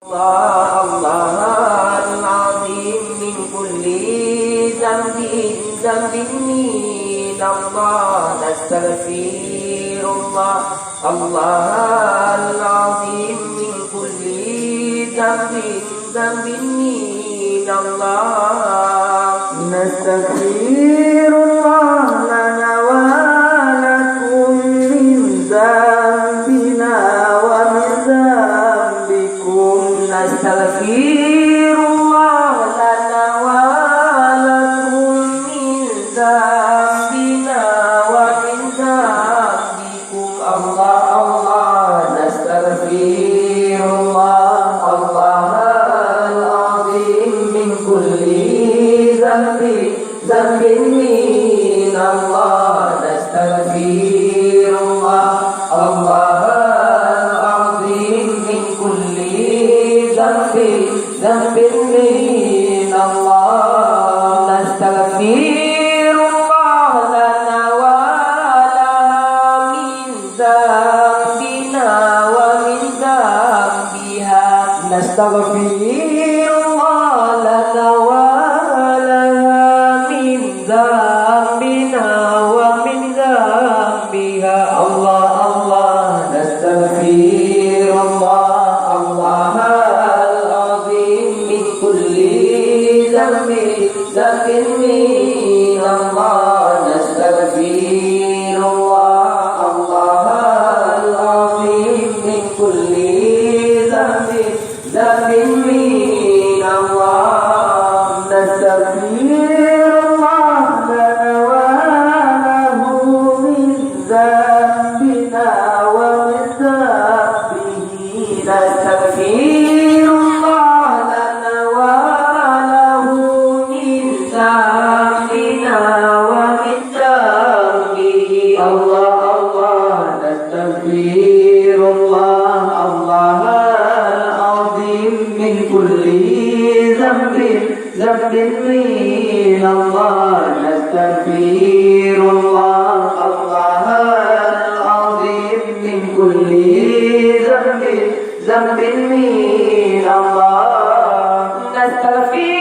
الله العظيم من كل ذنب من الله نستغفر الله العظيم من كل ذنب من الله نستغفر الله لنا ولكم من ذنبنا ومن ذنبكم نستغفر الله لنا ولكم من ذنبنا ومن ذنبكم الله نستغفر الله العظيم من كل ذنب من الله نستغفر الله العظيم من كل ذنب من الله نستغفر الله لنا ولا من ذنبنا ومن ذنبها نستغفر الله لنا ولها من ذنبنا ومن ذنبها الله نستغفر الله العظيم من كل ذنب من الله نستغفر الله العظيم من كل ذنب من الله نستغفر الله لنا وله من ذنبنا ومن ذنبه نستغفر الله لنا وله من ذنبنا ومن ذنبه الله نستغفر الله العظيم من كل ذنب من الله نستغفر الله العظيم من كل ذنب من الله نستغفر